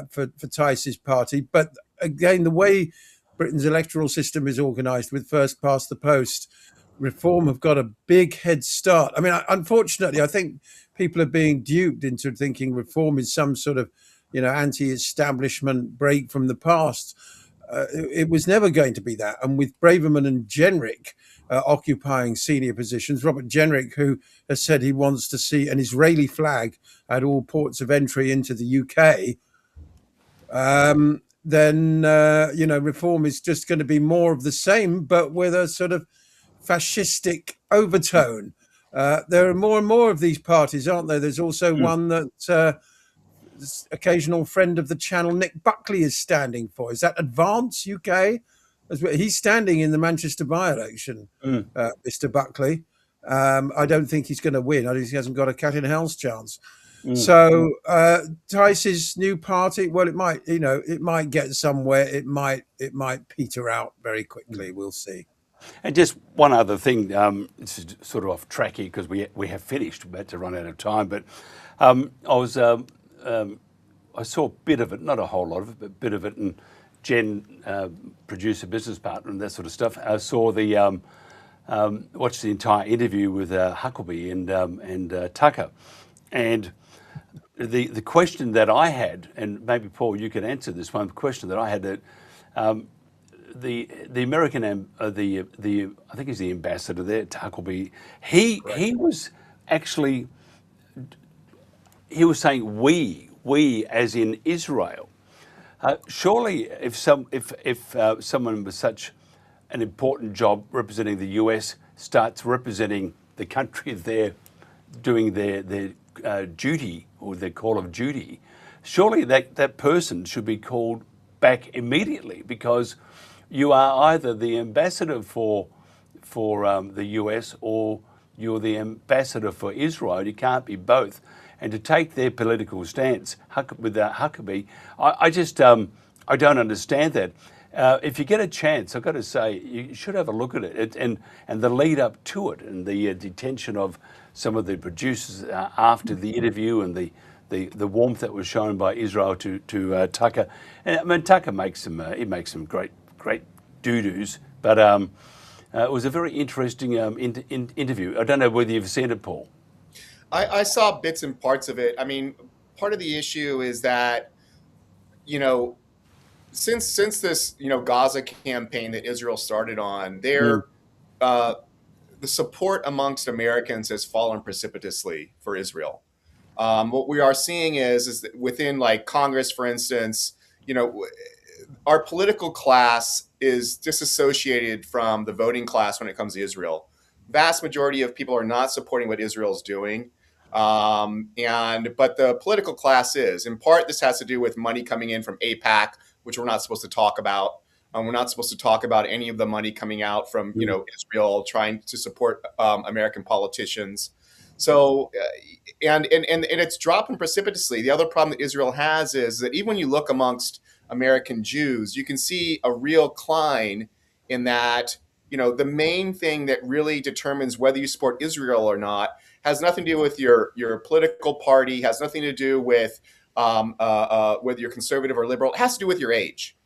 B: for Tice's party. But again, the way Britain's electoral system is organised with first past the post, Reform have got a big head start. I mean, unfortunately, I think people are being duped into thinking Reform is some sort of, anti-establishment break from the past. It was never going to be that. And with Braverman and Jenrick occupying senior positions, Robert Jenrick, who has said he wants to see an Israeli flag at all ports of entry into the UK, then Reform is just going to be more of the same, but with a sort of fascistic overtone. There are more and more of these parties, aren't there? There's also one that this occasional friend of the channel, Nick Buckley, is standing for. Is that Advance UK? He's standing in the Manchester by-election, Mr. Buckley. I don't think he's going to win. I think he hasn't got a cat in hell's chance. So Tice's new party, well, it might get somewhere. It might peter out very quickly. We'll see.
A: And just one other thing, this is sort of off track here because we have finished. We're about to run out of time, but I saw a bit of it, not a whole lot of it, but a bit of it. And Jen, producer, business partner, and that sort of stuff. I saw watched the entire interview with Huckabee and Tucker, and the question that I had, and maybe Paul, you can answer this one. The question that I had that the American I think he's the ambassador there, Huckabee. He was actually. He was saying we as in Israel. Surely, if someone with such an important job representing the US starts representing the country they're doing their duty or their call of duty, surely that person should be called back immediately, because you are either the ambassador for the US or you're the ambassador for Israel. You can't be both. And to take their political stance with Huckabee, I just I don't understand that. If you get a chance, I've got to say, you should have a look at it and the lead up to it, and the detention of some of the producers after the interview, and the warmth that was shown by Israel to Tucker. And I mean, Tucker makes some great doo-doos, but it was a very interesting interview. I don't know whether you've seen it, Paul.
C: I saw bits and parts of it. I mean, part of the issue is that, since this, Gaza campaign that Israel started on, the support amongst Americans has fallen precipitously for Israel. What we are seeing is that within, like, Congress, for instance, our political class is disassociated from the voting class when it comes to Israel. Vast majority of people are not supporting what Israel is doing. But the political class is. In part, this has to do with money coming in from APAC, which we're not supposed to talk about. We're not supposed to talk about any of the money coming out from Israel trying to support American politicians. So and it's dropping precipitously. The other problem that Israel has is that even when you look amongst American Jews, you can see a real decline in that. The main thing that really determines whether you support Israel or not has nothing to do with your political party, has nothing to do with whether you're conservative or liberal. It has to do with your age.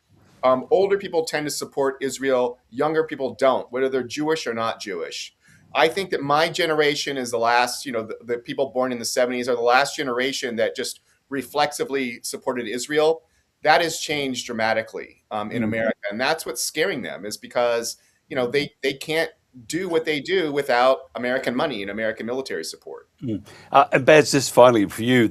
C: Older people tend to support Israel. Younger people don't, whether they're Jewish or not Jewish. I think that my generation is the last, the people born in the 70s are the last generation that just reflexively supported Israel. That has changed dramatically in America. And that's what's scaring them, is because they can't do what they do without American money and American military support.
A: And Baz, just finally for you,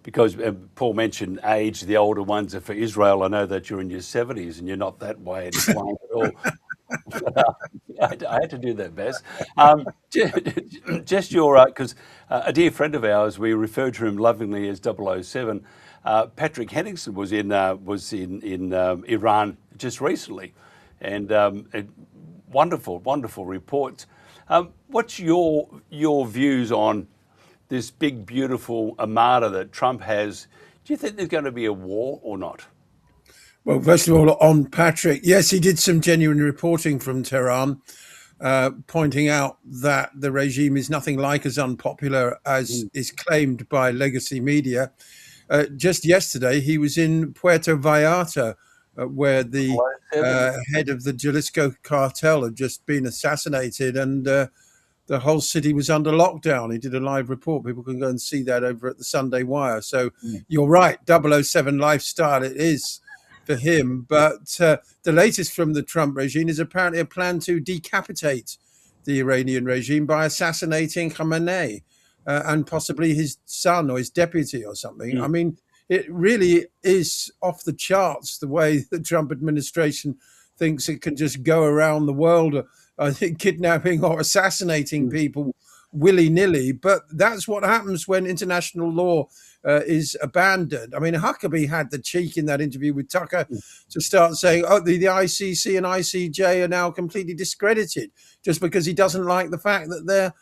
A: because Paul mentioned age, the older ones are for Israel. I know that you're in your 70s and you're not that way inclined at all. I had to do that, Baz. Just your, because a dear friend of ours, we refer to him lovingly as 007. Patrick Henningsen was in Iran just recently, and wonderful reports. What's your views on this big, beautiful armada that Trump has? Do you think there's going to be a war or not?
B: Well, first of all, on Patrick, yes, he did some genuine reporting from Tehran, pointing out that the regime is nothing like as unpopular as is claimed by legacy media. Just yesterday, he was in Puerto Vallarta, where the head of the Jalisco cartel had just been assassinated, and the whole city was under lockdown. He did a live report. People can go and see that over at the Sunday Wire. So you're right, 007 lifestyle it is for him. But the latest from the Trump regime is apparently a plan to decapitate the Iranian regime by assassinating Khamenei and possibly his son or his deputy or something. I mean, it really is off the charts the way the Trump administration thinks it can just go around the world, I think, kidnapping or assassinating people willy-nilly. But that's what happens when international law is abandoned. I mean, Huckabee had the cheek in that interview with Tucker to start saying, oh, the ICC and ICJ are now completely discredited just because he doesn't like the fact that they're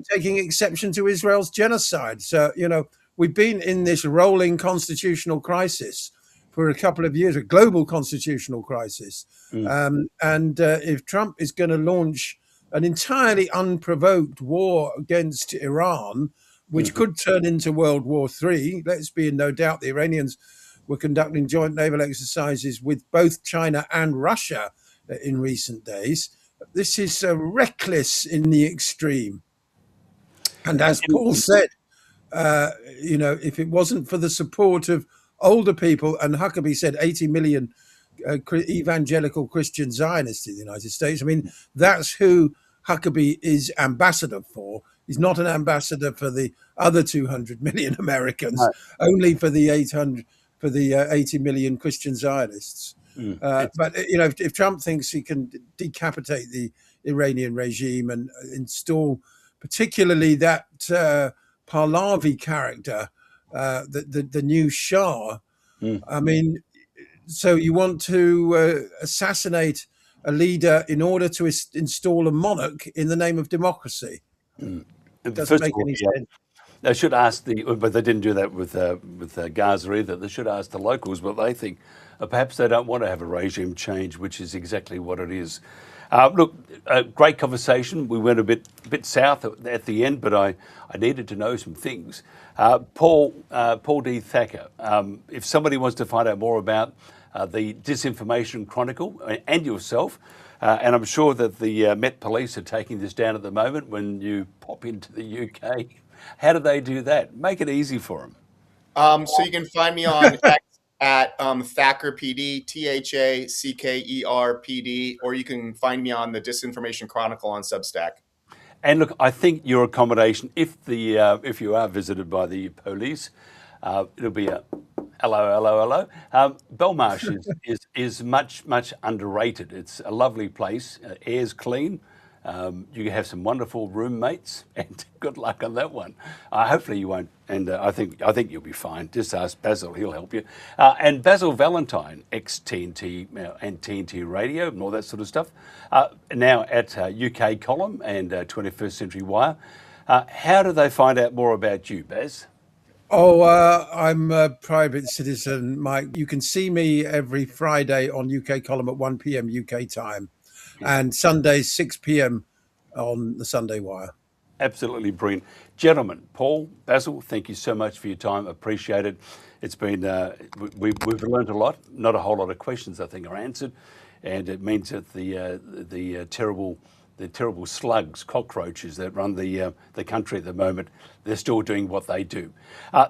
B: taking exception to Israel's genocide. So, you know, we've been in this rolling constitutional crisis for a couple of years, a global constitutional crisis. And if Trump is going to launch an entirely unprovoked war against Iran, which could turn into World War III, let's be in no doubt, the Iranians were conducting joint naval exercises with both China and Russia in recent days. This is reckless in the extreme. And as Paul said, you know, if it wasn't for the support of older people, and Huckabee said 80 million evangelical Christian Zionists in the United States. I mean, that's who Huckabee is ambassador for. He's not an ambassador for the other 200 million Americans, only for the 80 million Christian Zionists. But, you know, if Trump thinks he can decapitate the Iranian regime and install particularly that Pahlavi character, the new Shah. I mean, so you want to assassinate a leader in order to install a monarch in the name of democracy. It doesn't make any sense.
A: They should ask but they didn't do that with Gaza either. They should ask the locals what they think. Perhaps they don't want to have a regime change, which is exactly what it is. Look, great conversation. We went a bit south at the end, but I needed to know some things. Paul D. Thacker, if somebody wants to find out more about the Disinformation Chronicle and yourself, and I'm sure that the Met Police are taking this down at the moment when you pop into the UK, how do they do that? Make it easy for them.
C: So you can find me on X at Thacker PD, THACKER PD, or you can find me on the Disinformation Chronicle on Substack.
A: And look, I think your accommodation, if you are visited by the police, it'll be a hello. Belmarsh is much underrated. It's a lovely place. Air's clean. You have some wonderful roommates, and good luck on that one. Hopefully you won't, and I think you'll be fine. Just ask Basil; he'll help you. And Basil Valentine, ex-TNT and TNT Radio, and all that sort of stuff. Now at UK Column and 21st Century Wire. How do they find out more about you, Baz?
B: Oh, I'm a private citizen, Mike. You can see me every Friday on UK Column at 1 p.m. UK time. And Sundays, 6 p.m. on the Sunday Wire.
A: Absolutely brilliant. Gentlemen, Paul, Basil, thank you so much for your time. Appreciate it. It's been, we've learned a lot. Not a whole lot of questions, I think, are answered. And it means that the terrible slugs, cockroaches that run the country at the moment, they're still doing what they do.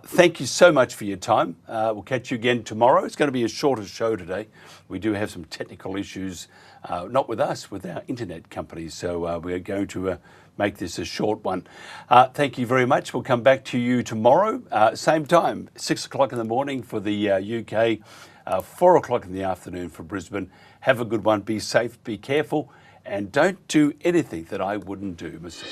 A: Thank you so much for your time. We'll catch you again tomorrow. It's going to be a shorter show today. We do have some technical issues, not with us, with our internet companies. So we're going to make this a short one. Thank you very much. We'll come back to you tomorrow, same time, 6 o'clock in the morning for the UK, 4 o'clock in the afternoon for Brisbane. Have a good one. Be safe, be careful. And don't do anything that I wouldn't do myself.